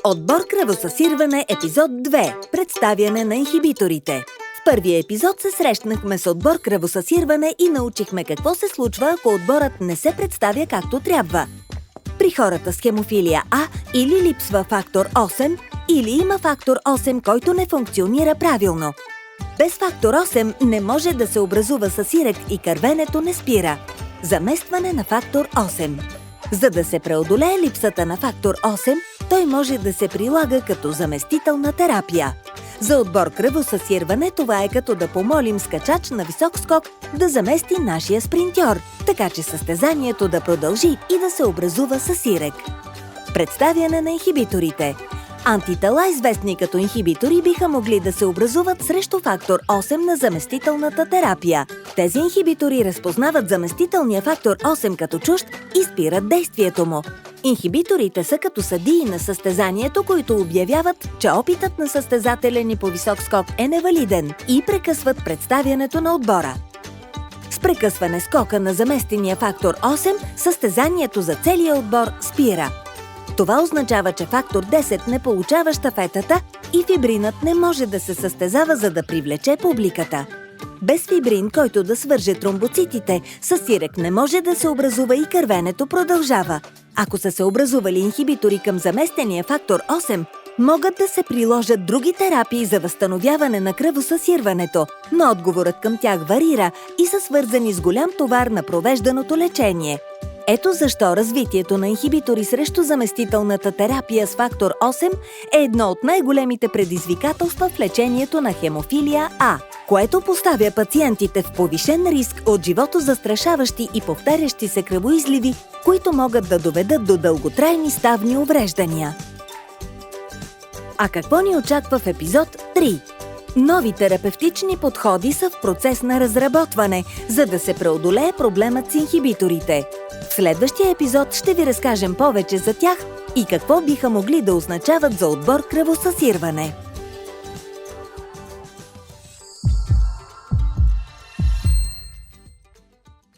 Отбор кръвосъсирване, епизод 2. Представяне на инхибиторите. В първия епизод се срещнахме с отбор кръвосъсирване и научихме какво се случва, ако отборът не се представя както трябва. При хората с хемофилия А или липсва фактор 8, или има фактор 8, който не функционира правилно. Без фактор 8 не може да се образува съсирек и кървенето не спира. Заместване на фактор 8. За да се преодолее липсата на фактор 8, той може да се прилага като заместителна терапия. За отбор кръвосъсирване това е като да помолим скачач на висок скок да замести нашия спринтьор, така че състезанието да продължи и да се образува съсирек. Представяне на инхибиторите. Антитела, известни като инхибитори, биха могли да се образуват срещу фактор 8 на заместителната терапия. Тези инхибитори разпознават заместителния фактор 8 като чужд и спират действието му. Инхибиторите са като съдии на състезанието, които обявяват, че опитът на състезателя ни по висок скок е невалиден и прекъсват представянето на отбора. С прекъсване скока на заместения фактор 8, състезанието за целия отбор спира. Това означава, че фактор 10 не получава щафетата и фибринът не може да се състезава, за да привлече публиката. Без фибрин, който да свърже тромбоцитите, съсирек не може да се образува и кървенето продължава. Ако са се образували инхибитори към заместения фактор 8, могат да се приложат други терапии за възстановяване на кръвосъсирването, но отговорът към тях варира и са свързани с голям товар на провежданото лечение. Ето защо развитието на инхибитори срещу заместителната терапия с фактор 8 е едно от най-големите предизвикателства в лечението на хемофилия А, което поставя пациентите в повишен риск от животозастрашаващи и повтарящи се кръвоизливи, които могат да доведат до дълготрайни ставни увреждания. А какво ни очаква в епизод 3? Нови терапевтични подходи са в процес на разработване, за да се преодолее проблемът с инхибиторите. В следващия епизод ще ви разкажем повече за тях и какво биха могли да означават за отбор кръвосъсирване.